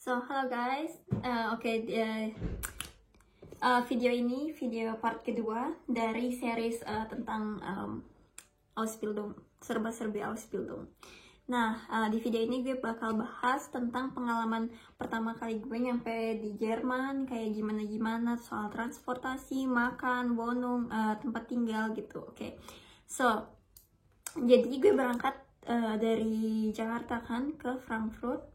Hello guys, video ini video part kedua dari series tentang Ausbildung, serba-serbi Ausbildung. Nah, di video ini gue bakal bahas tentang pengalaman pertama kali gue nyampe di Jerman, kayak gimana-gimana soal transportasi, makan, wohnung, tempat tinggal gitu. Jadi gue berangkat dari Jakarta kan ke Frankfurt.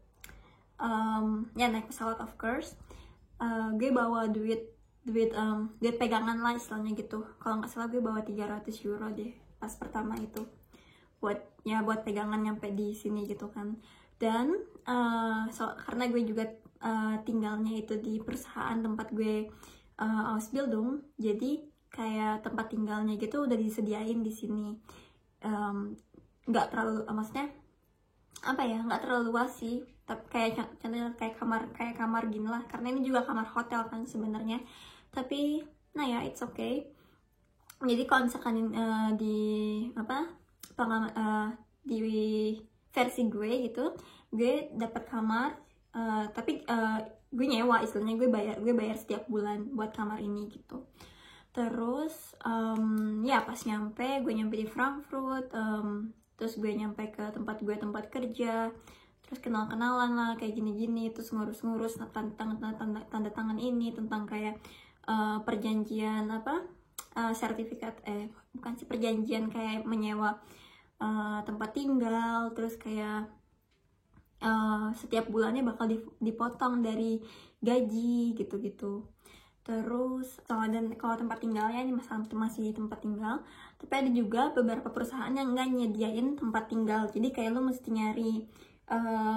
Naik pesawat of course. Gue bawa duit pegangan lah istilahnya gitu. Kalau nggak salah gue bawa 300 euro deh pas pertama itu buat pegangan nyampe di sini gitu kan. Dan karena gue juga tinggalnya itu di perusahaan tempat gue Ausbildung, jadi kayak tempat tinggalnya gitu udah disediain di sini. Nggak terlalu maksudnya nggak terlalu luas sih, tapi contohnya kayak kamar gini lah, karena ini juga kamar hotel kan sebenarnya, tapi it's okay. Jadi kalau misalkan di versi gue gitu, gue dapat kamar, tapi gue nyewa istilahnya, gue bayar setiap bulan buat kamar ini gitu. Terus pas gue nyampe di Frankfurt, terus gue nyampe ke tempat kerja, terus kenalan lah kayak gini-gini, terus ngurus tanda tangan ini tentang kayak perjanjian sertifikat bukan sih, perjanjian kayak menyewa tempat tinggal, terus kayak setiap bulannya bakal dipotong dari gaji gitu-gitu. Terus kalau tempat tinggalnya ini masih tempat tinggal, tapi ada juga beberapa perusahaan yang nggak nyediain tempat tinggal, jadi kayak lo mesti nyari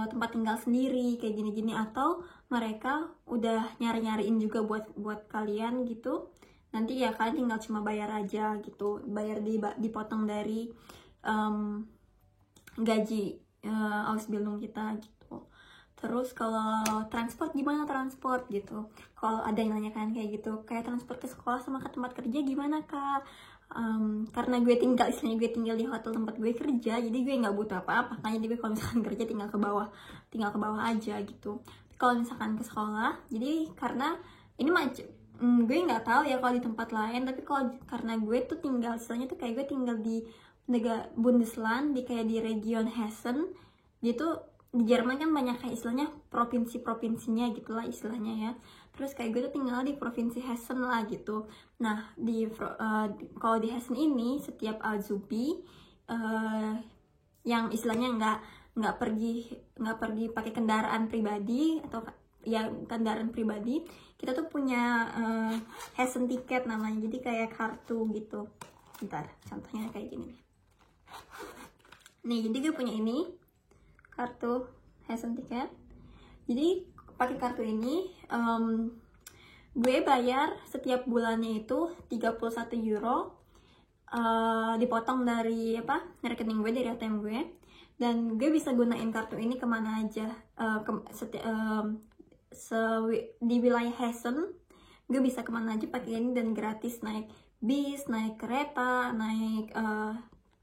tempat tinggal sendiri kayak gini-gini, atau mereka udah nyariin juga buat kalian gitu. Nanti ya kalian tinggal cuma bayar aja gitu, bayar dipotong dari gaji Ausbildung kita gitu. Terus kalau transport, gimana transport gitu? Kalau ada yang nanyakan kayak gitu, kayak transport ke sekolah sama ke tempat kerja gimana kak? Karena gue tinggal di hotel tempat gue kerja, jadi gue nggak butuh apa-apa. Makanya gue kalau misalkan kerja tinggal ke bawah aja gitu. Kalau misalkan ke sekolah, jadi karena ini gue nggak tahu ya kalau di tempat lain, tapi karena gue tuh tinggal, istilahnya tuh kayak gue tinggal di negara Bundesland, kayak di region Hessen gitu. Di Jerman kan banyak kayak istilahnya provinsi-provinsinya gitulah istilahnya ya. Terus kayak gue tuh tinggal di provinsi Hessen lah gitu. Nah kalau di Hessen ini setiap Azubi yang istilahnya nggak pergi pakai kendaraan pribadi atau ya kendaraan pribadi, kita tuh punya Hessen tiket namanya, jadi kayak kartu gitu. Bentar, contohnya kayak gini nih. Jadi gue punya ini kartu Hessen tiket. Jadi pakai kartu ini gue bayar setiap bulannya itu 31 euro, dipotong dari rekening gue, dari ATM gue, dan gue bisa gunain kartu ini kemana aja. Di wilayah Hessen gue bisa kemana aja pakai ini, dan gratis naik bis, naik kereta, naik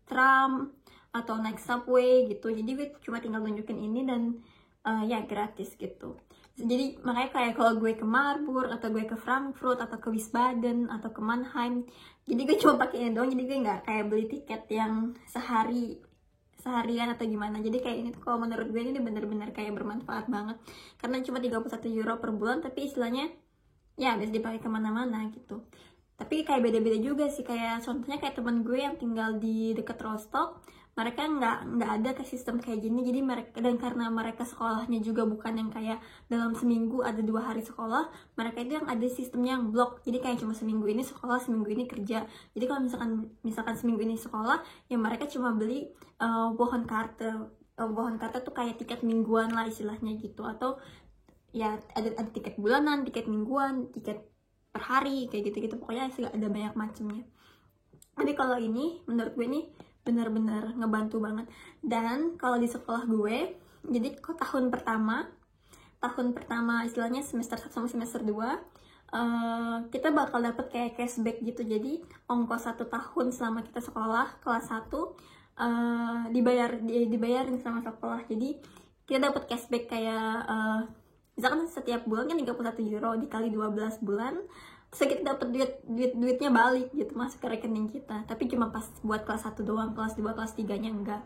tram, atau naik subway gitu. Jadi gue cuma tinggal tunjukin ini dan gratis gitu. Jadi makanya kayak kalau gue ke Marburg atau gue ke Frankfurt atau ke Wiesbaden atau ke Mannheim, jadi gue cuma pakai ini doang. Jadi gue nggak kayak beli tiket yang seharian atau gimana. Jadi kayak ini tuh kalau menurut gue ini bener-bener kayak bermanfaat banget, karena cuma 31 euro per bulan, tapi istilahnya ya bisa dipakai kemana-mana gitu. Tapi kayak beda-beda juga sih, kayak contohnya kayak teman gue yang tinggal di deket Rostock, mereka nggak ada ke sistem kayak gini. Jadi karena mereka sekolahnya juga bukan yang kayak dalam seminggu ada 2 hari sekolah, mereka itu yang ada sistemnya yang blok. Jadi kayak cuma seminggu ini sekolah, seminggu ini kerja. Jadi kalau misalkan seminggu ini sekolah, ya mereka cuma beli pohon karte tuh kayak tiket mingguan lah istilahnya gitu, atau ya ada tiket bulanan, tiket mingguan, tiket per hari kayak gitu-gitu. Pokoknya sih ada banyak macamnya. Tapi kalau ini menurut gue ini benar-benar ngebantu banget. Dan kalau di sekolah gue, jadi tahun pertama istilahnya semester 1 sama semester 2, kita bakal dapet kayak cashback gitu. Jadi ongkos 1 tahun selama kita sekolah kelas 1 dibayarin sama sekolah. Jadi kita dapat cashback kayak misalkan setiap bulan kan 31 euro dikali 12 bulan, terus kita dapat duitnya balik gitu, masuk ke rekening kita. Tapi cuma pas buat kelas 1 doang, kelas 2 kelas 3 nya enggak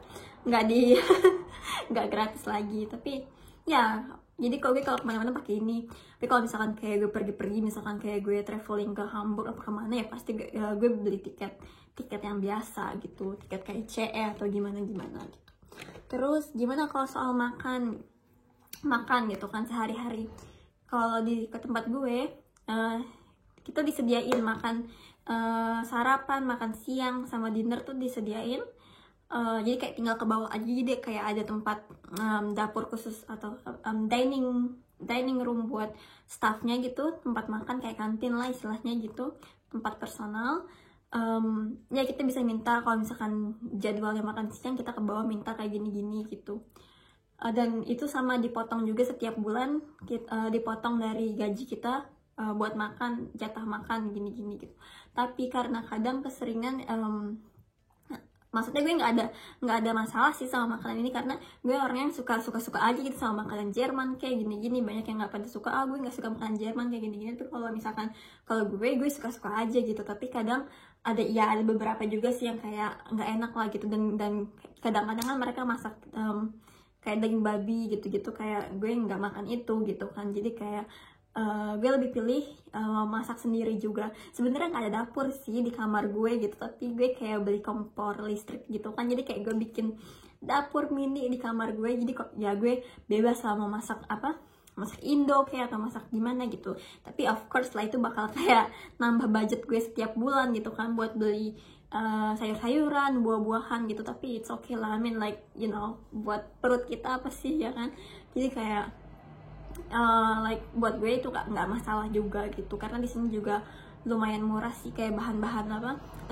di nggak gratis lagi. Tapi ya jadi kalau gue kemana-mana pakai ini. Tapi kalau misalkan kayak gue pergi-pergi, misalkan kayak gue traveling ke Hamburg apa kemana, ya pasti gue beli tiket yang biasa gitu, tiket kayak CE atau gimana gitu. Terus gimana kalau soal makan gitu kan sehari-hari. Kalau di ke tempat gue kita disediain makan sarapan, makan siang sama dinner tuh disediain. Jadi kayak tinggal ke bawah aja, jadi kayak ada tempat dapur khusus atau dining room buat staffnya gitu, tempat makan kayak kantin lah istilahnya gitu, tempat personal. Ya kita bisa minta kalau misalkan jadwalnya makan siang, kita ke bawah minta kayak gini-gini gitu. Dan itu sama dipotong juga setiap bulan, dipotong dari gaji kita buat makan, jatah makan gini-gini gitu. Tapi karena kadang keseringan maksudnya gue nggak ada masalah sih sama makanan ini, karena gue orang yang suka aja gitu sama makanan Jerman kayak gini-gini. Banyak yang nggak pada suka, gue nggak suka makanan Jerman kayak gini-gini. Tapi kalau misalkan kalau gue suka aja gitu. Tapi kadang ada beberapa juga sih yang kayak nggak enak lah gitu, dan kadang-kadang kan mereka masak kayak daging babi gitu-gitu, kayak gue nggak makan itu gitu kan. Jadi kayak gue lebih pilih masak sendiri juga. Sebenarnya nggak ada dapur sih di kamar gue gitu, tapi gue kayak beli kompor listrik gitu kan. Jadi kayak gue bikin dapur mini di kamar gue. Jadi kok ya gue bebas sama masak masak Indo kayak atau masak gimana gitu. Tapi of course lah itu bakal kayak nambah budget gue setiap bulan gitu kan, buat beli sayur-sayuran, buah-buahan gitu. Tapi it's okay lah, I mean like buat perut kita apa sih ya kan. Jadi kayak buat gue itu nggak masalah juga gitu, karena di sini juga lumayan murah sih, kayak bahan-bahan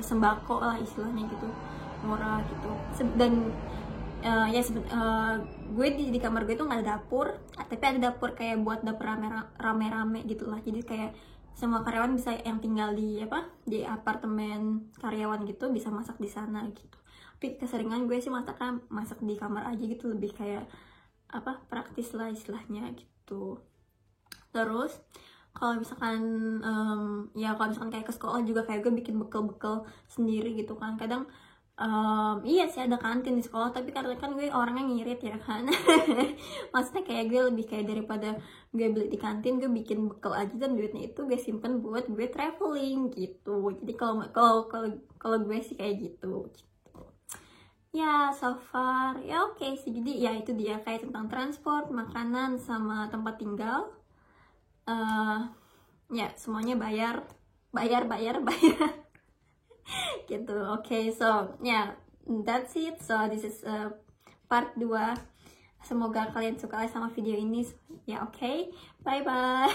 sembako lah istilahnya gitu, murah gitu. Dan gue di kamar gue tuh nggak ada dapur, tapi ada dapur kayak buat dapur rame-rame gitu lah. Jadi kayak semua karyawan bisa, yang tinggal di apartemen karyawan gitu, bisa masak di sana gitu. Tapi keseringan gue sih masak di kamar aja gitu, lebih kayak praktis lah istilahnya gitu. Terus kalau misalkan kayak ke sekolah juga kayak gue bikin bekal sendiri gitu kan. Kadang iya sih ada kantin di sekolah, tapi karena kan gue orangnya ngirit ya kan. Maksudnya kayak gue lebih kayak daripada gue beli di kantin, gue bikin bekal aja, dan duitnya itu gue simpen buat gue traveling gitu. Jadi kalau gue sih kayak gitu. Ya, so far ya oke sih. Jadi ya itu dia, kayak tentang transport, makanan, sama tempat tinggal. Ya semuanya bayar gitu. Oke, so yeah, that's it. So this is part 2. Semoga kalian suka sama video ini ya. Oke, bye bye.